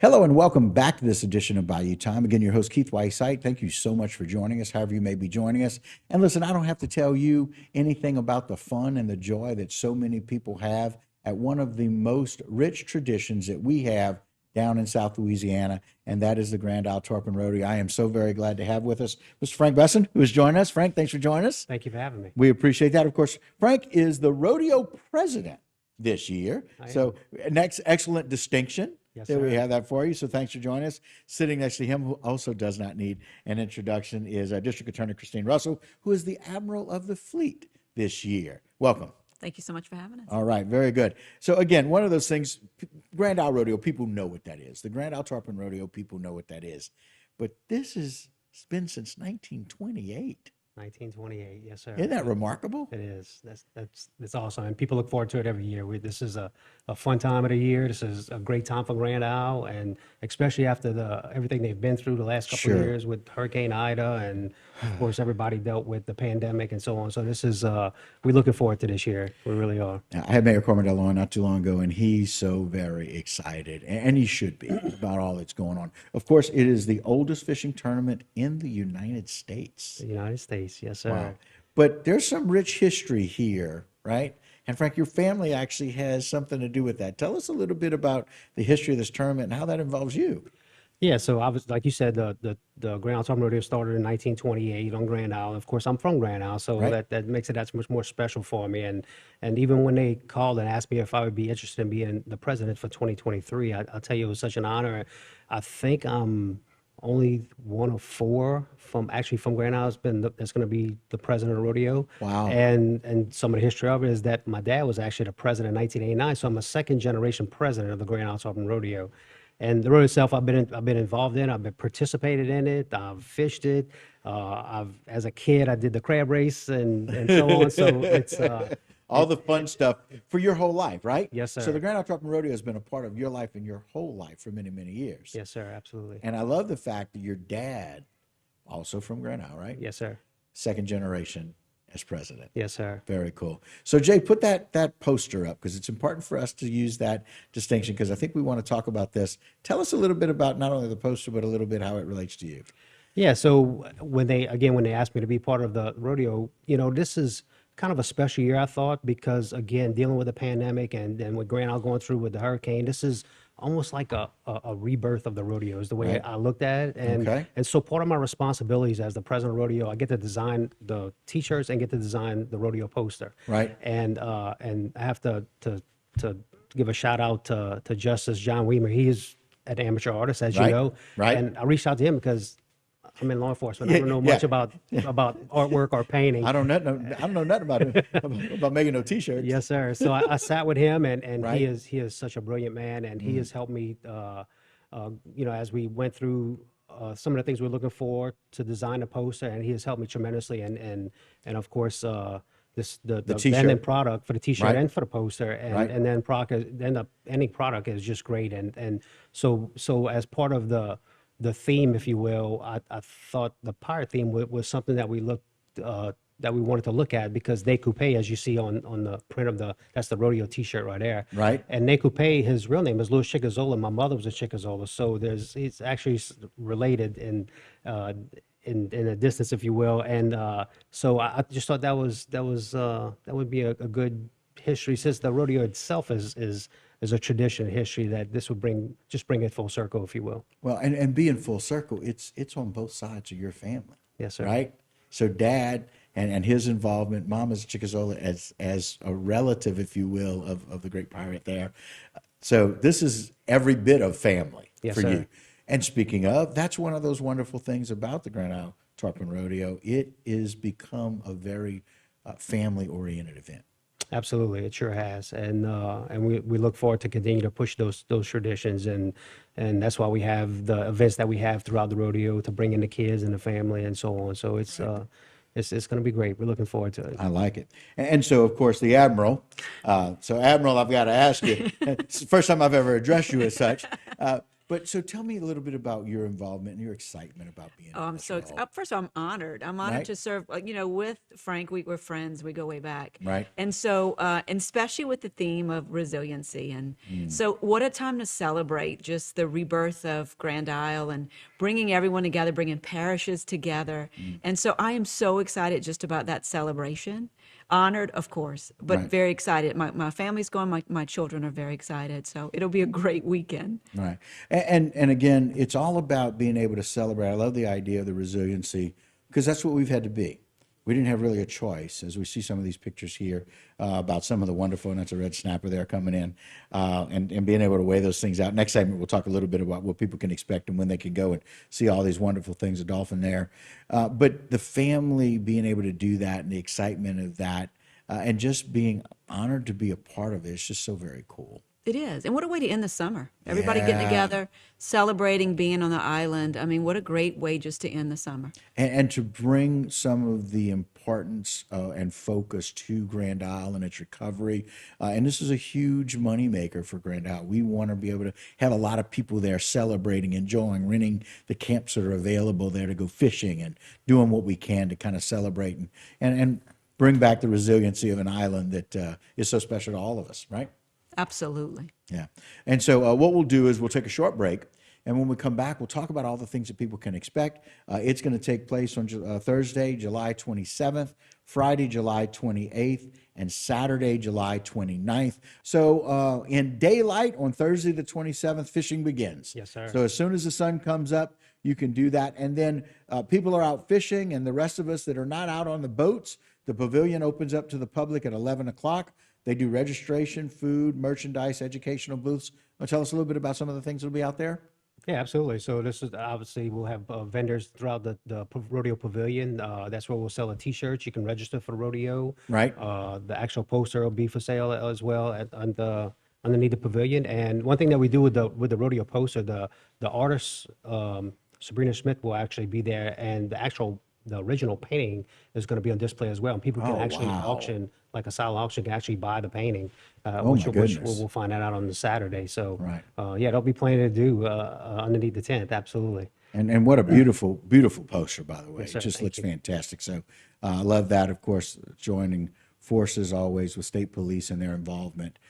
Hello and welcome back to this edition of Bayou Time. Again, your host, Keith Whiteside. Thank you so much for joining us, however you may be joining us. And listen, I don't have to tell you anything about the fun and the joy that so many people have at one of the most rich traditions that we have down in South Louisiana, and that is the Grand Isle Tarpon Rodeo. I am so very glad to have with us Mr. Frank Besson, who is joining us. Frank, thanks for joining us. Thank you for having me. We appreciate that. Of course, Frank is the rodeo president this year. So next excellent distinction. Yes, There sir. we have that for you. So thanks for joining us. Sitting next to him, who also does not need an introduction, is District Attorney Christine Russell, who is the Admiral of the Fleet this year. Welcome. Thank you so much for having us. All right, very good. So again, one of those things, Grand Isle Rodeo, people know what that is. The Grand Isle Tarpon Rodeo, people know what that is. But this has been since 1928. 1928, yes, sir. Isn't that remarkable? It is. That's awesome, and people look forward to it every year. This is a fun time of the year. This is a great time for Grand Isle, and especially after everything they've been through the last couple of Sure. years with Hurricane Ida, and of course everybody dealt with the pandemic and so on. So this is we're looking forward to this year. We really are. Now, I had Mayor Cormandel on not too long ago, and he's so very excited, and he should be, about all that's going on. Of course, it is the oldest fishing tournament in the United States. The United States, yes, sir. Wow. But there's some rich history here, right? And Frank, your family actually has something to do with that. Tell us a little bit about the history of this tournament and how that involves you. Yeah, so I was like you said, the Grand Isle Tarpon Rodeo started in 1928 on Grand Isle. Of course, I'm from Grand Isle, so Right. that makes it that much more special for me. And even when they called and asked me if I would be interested in being the president for 2023, I'll tell you it was such an honor. I think I'm only one of four from Grand Isle that's going to be the president of rodeo. Wow. And some of the history of it is that my dad was actually the president in 1989, so I'm a second generation president of the Grand Isle Tarpon Rodeo. And the rodeo itself, I've been involved in. I've been participated in it. I've fished it. As a kid, I did the crab race and so on. So it's All the fun stuff for your whole life, right? Yes, So sir. the Grand Isle Tarpon Rodeo has been a part of your life and your whole life for many, many years. yes, sir, absolutely. And I love the fact that your dad, also from Grand Isle, right? Yes, sir. Second generation as president. Yes, sir. Very cool. So Jay, put that poster up because it's important for us to use that distinction because I think we want to talk about this. Tell us a little bit about not only the poster but a little bit how it relates to you. Yeah, so when they asked me to be part of the rodeo, this is kind of a special year, I thought, because again, dealing with the pandemic and then with Grand Isle going through with the hurricane, this is almost like a rebirth of the rodeo is the way Right. I looked at it. And Okay. and so part of my responsibilities as the president of rodeo, I get to design the t-shirts and get to design the rodeo poster. Right. And I have to give a shout out to Justice John Weimer. He is an amateur artist, as you Right. know. Right. And I reached out to him because I'm in law enforcement. I don't know Yeah. much about artwork or painting. I don't know nothing about making no t-shirts. Yes, sir. So I sat with him, and Right. he is such a brilliant man, and he has helped me, as we went through some of the things we're looking for to design a poster, and he has helped me tremendously, and of course the t-shirt. ending product for the t-shirt Right. and for the poster, and Right. and then the ending product is just great, and so as part of the theme, if you will, I thought the pirate theme was something that we wanted to look at because Nate Coupe, as you see on the print that's the rodeo T-shirt right there. Right. And Nate Coupe, his real name is Louis Chickazola. My mother was a Chickazola, so he's actually related in a distance, if you will. And so I just thought that would be a good history, since the rodeo itself is a tradition, history, that this would bring it full circle, if you will. Well, and being full circle, it's on both sides of your family. Yes, sir. Right? So dad and his involvement, mom is Chickazola as a relative, if you will, of the great pirate there. So this is every bit of family Yes, for sir. you. And speaking of, that's one of those wonderful things about the Grand Isle Tarpon Rodeo. It is become a very family-oriented event. Absolutely, it sure has, and we look forward to continue to push those traditions, and that's why we have the events that we have throughout the rodeo to bring in the kids and the family and so on. So it's going to be great. We're looking forward to it. I like it. And so, of course, the Admiral. So, Admiral, I've got to ask you, it's the first time I've ever addressed you as such. But But so tell me a little bit about your involvement and your excitement about being Oh, in I'm this so role, first of all, I'm honored. I'm honored right? to serve, with Frank. We're friends. We go way back. Right. And so, and especially with the theme of resiliency. And Mm, so, what a time to celebrate just the rebirth of Grand Isle and bringing everyone together, bringing parishes together. mm, And so, I am so excited just about that celebration. Honored, of course, but right. very excited. My family's going, my children are very excited. So, it'll be a great weekend. Right. And again, it's all about being able to celebrate. I love the idea of the resiliency because that's what we've had to be. We didn't have really a choice, as we see some of these pictures here about some of the wonderful, and that's a red snapper there coming in, and being able to weigh those things out. Next segment, we'll talk a little bit about what people can expect and when they can go and see all these wonderful things, a dolphin there. But the family being able to do that and the excitement of that, and just being honored to be a part of it, it's just so very cool. It is. And what a way to end the summer. Everybody getting Yeah. together, celebrating being on the island. I mean, what a great way just to end the summer. And to bring some of the importance and focus to Grand Isle and its recovery. And this is a huge moneymaker for Grand Isle. We want to be able to have a lot of people there celebrating, enjoying, renting the camps that are available there to go fishing and doing what we can to kind of celebrate and bring back the resiliency of an island that is so special to all of us, right? Absolutely. Yeah. And so what we'll do is we'll take a short break. And when we come back, we'll talk about all the things that people can expect. It's going to take place on Thursday, July 27th, Friday, July 28th, and Saturday, July 29th. So in daylight on Thursday, the 27th, fishing begins. Yes, sir. So as soon as the sun comes up, you can do that. And then people are out fishing, and the rest of us that are not out on the boats, the pavilion opens up to the public at 11 o'clock. They do registration, food, merchandise, educational booths. Tell us a little bit about some of the things that'll be out there. Yeah, absolutely. So this is obviously we'll have vendors throughout the rodeo pavilion. That's where we'll sell the T-shirts. You can register for the rodeo. Right. The actual poster will be for sale as well underneath the pavilion. And one thing that we do with the rodeo poster, the artist Sabrina Smith will actually be there, and the original painting is going to be on display as well. And people can Oh, actually wow. auction, like a silent auction, can actually buy the painting, Oh, my which goodness. we'll find that out on the Saturday. So, Right. yeah, there'll be plenty to do underneath the tent. Absolutely. And what a beautiful, beautiful poster, by the way. Yes, sir. It just Thank looks you. fantastic. So I love that, of course, joining forces always with state police and their involvement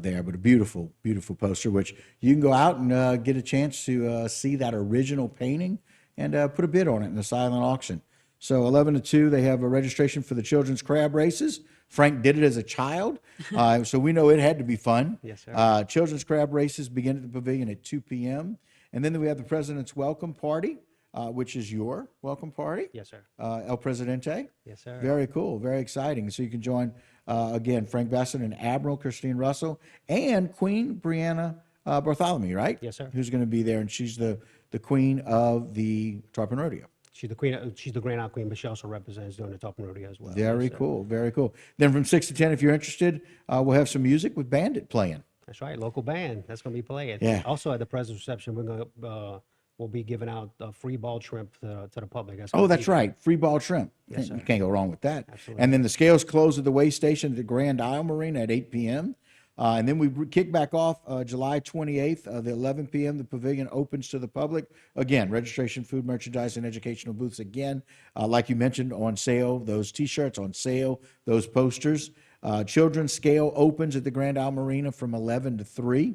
there. But a beautiful, beautiful poster, which you can go out and get a chance to see that original painting and put a bid on it in the silent auction. So 11 to 2, they have a registration for the children's crab races. Frank did it as a child, so we know it had to be fun. Yes, sir. Children's crab races begin at the pavilion at 2 p.m. And then we have the President's Welcome Party, which is your welcome party. Yes, sir. El Presidente. Yes, sir. Very cool, very exciting. So you can join, again, Frank Bassett and Admiral Christine Russell and Queen Brianna Bartholomew, right? Yes, sir. Who's going to be there, and she's the queen of the Tarpon Rodeo. She's the queen. She's the Grand Isle Queen, but she also represents doing the Tarpon Rodeo as well. Very Yes, sir. cool, very cool. Then from 6 to 10, if you're interested, we'll have some music with Bandit playing. That's right. Local band. That's going to be playing. Yeah. Also at the President's reception, we'll be giving out free ball shrimp to the public. Oh, that's right. Free ball shrimp. Yes, sir. You can't go wrong with that. Absolutely. And then the scales close at the way station at the Grand Isle Marina at 8 p.m. And then we kick back off July 28th, the 11 p.m. The pavilion opens to the public. Again, registration, food, merchandise, and educational booths. Again, like you mentioned, on sale. Those T-shirts on sale. Those posters. Children's scale opens at the Grand Isle Marina from 11 to 3.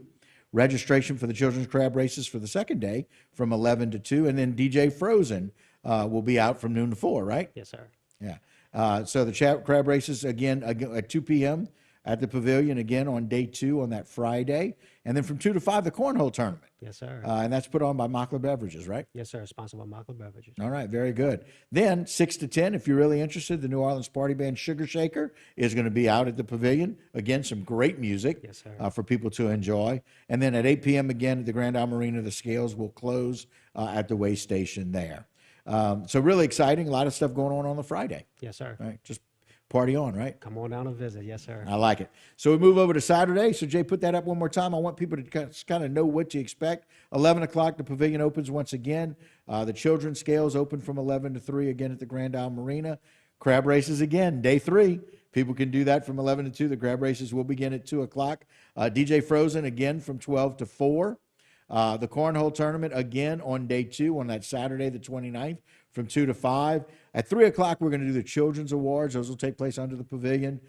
Registration for the children's crab races for the second day from 11 to 2. And then DJ Frozen will be out from noon to 4, right? Yes, sir. Yeah. So the crab races again at 2 p.m. at the pavilion again on day 2 on that Friday. And then from 2 to 5, the cornhole tournament. Yes, sir. And that's put on by Mockler Beverages, right? Yes, sir. Sponsored by Mockler Beverages. All right, very good. Then 6 to 10, if you're really interested, the New Orleans party band Sugar Shaker is going to be out at the pavilion. Again, some great music Yes, sir. for people to enjoy. And then at 8 p.m. again at the Grand Isle Marina, the scales will close at the way station there. So really exciting. A lot of stuff going on the Friday. Yes, sir. Right, just party on, right? Come on down and visit. Yes, sir. I like it. So we move over to Saturday. So Jay, put that up one more time. I want people to kind of know what to expect. 11 o'clock, the pavilion opens once again. The children's scales open from 11 to 3 again at the Grand Isle Marina. Crab races again, day 3. People can do that from 11 to 2. The crab races will begin at 2 o'clock. DJ Frozen again from 12 to 4. The cornhole tournament again on day 2 on that Saturday, the 29th, from 2 to 5. At 3 o'clock, we're going to do the Children's Awards. Those will take place under the pavilion.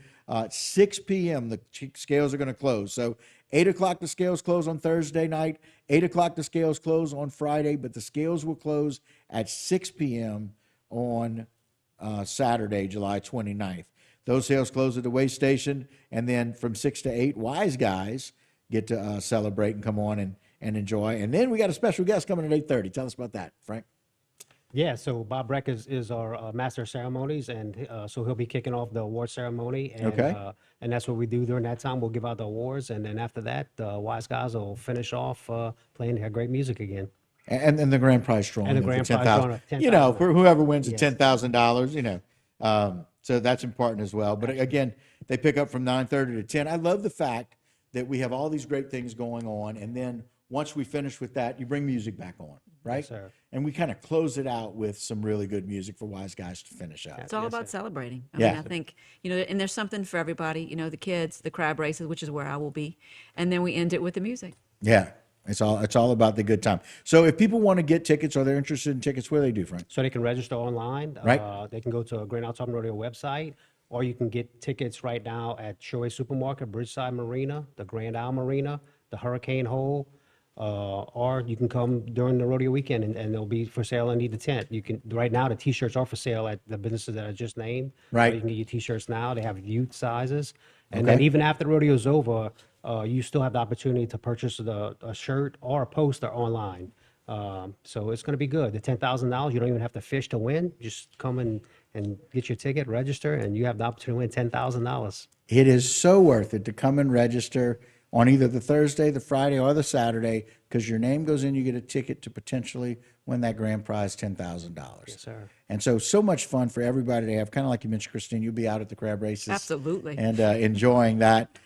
6 p.m., the scales are going to close. So 8 o'clock, the scales close on Thursday night. 8 o'clock, the scales close on Friday, but the scales will close at 6 p.m. on Saturday, July 29th. Those sales close at the weigh station, and then from 6 to 8, Wise Guys get to celebrate and come on and enjoy. And then we got a special guest coming at 8:30. Tell us about that, Frank. Yeah, so Bob Breck is our master of ceremonies, and so he'll be kicking off the award ceremony. And, Okay. And that's what we do during that time. We'll give out the awards, and then after that, Wise Guys will finish off playing their great music again. And the grand prize drawing. And the for grand prize 10,000. drawing of You know, 10,000. for whoever wins the Yes. $10,000, you know. So that's important as well. But again, they pick up from 9:30 to 10. I love the fact that we have all these great things going on, and then once we finish with that, you bring music back on, right? Yes, sir. And we kind of close it out with some really good music for Wise Guys to finish out. It's all about celebrating. I Yeah. mean, I think, and there's something for everybody, the kids, the crab races, which is where I will be. And then we end it with the music. Yeah, it's all about the good time. So if people want to get tickets or they're interested in tickets, what do they do, Frank? So they can register online. Right. They can go to a Grand Isle Tarpon Rodeo website, or you can get tickets right now at Showway Supermarket, Bridgeside Marina, the Grand Isle Marina, the Hurricane Hole, or you can come during the rodeo weekend and they'll be for sale underneath the tent. You can right now the T-shirts are for sale at the businesses that I just named. Right. You can get your T-shirts now. They have youth sizes, and Okay. then even after the rodeo's over, you still have the opportunity to purchase a shirt or a poster online. So it's going to be good. The $10,000, you don't even have to fish to win. Just come and get your ticket, register, and you have the opportunity to win $10,000. It is so worth it to come and register on either the Thursday, the Friday, or the Saturday, because your name goes in, you get a ticket to potentially win that grand prize, $10,000. Yes, sir. And so much fun for everybody to have. Kind of like you mentioned, Christine, you'll be out at the crab races. Absolutely. And enjoying that.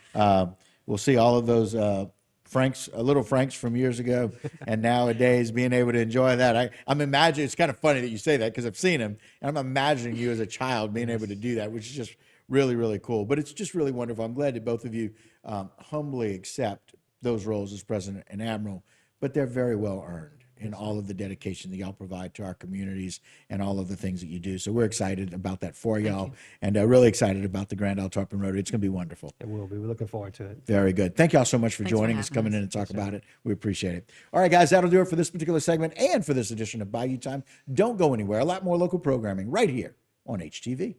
We'll see all of those little Franks from years ago, and nowadays being able to enjoy that. I'm imagining, it's kind of funny that you say that because I've seen him, and I'm imagining you as a child being able to do that, which is just really, really cool. But it's just really wonderful. I'm glad that both of you humbly accept those roles as president and admiral, but they're very well earned in all of the dedication that y'all provide to our communities and all of the things that you do. So we're excited about that for y'all, and really excited about the Grand Isle Tarpon Rodeo. It's going to be wonderful. It will be. We're looking forward to it. Very good. Thank y'all so much for Thanks for joining us, having coming us. in and talk about it. We appreciate it. All right, guys, that'll do it for this particular segment and for this edition of Bayou Time. Don't go anywhere. A lot more local programming right here on HTV.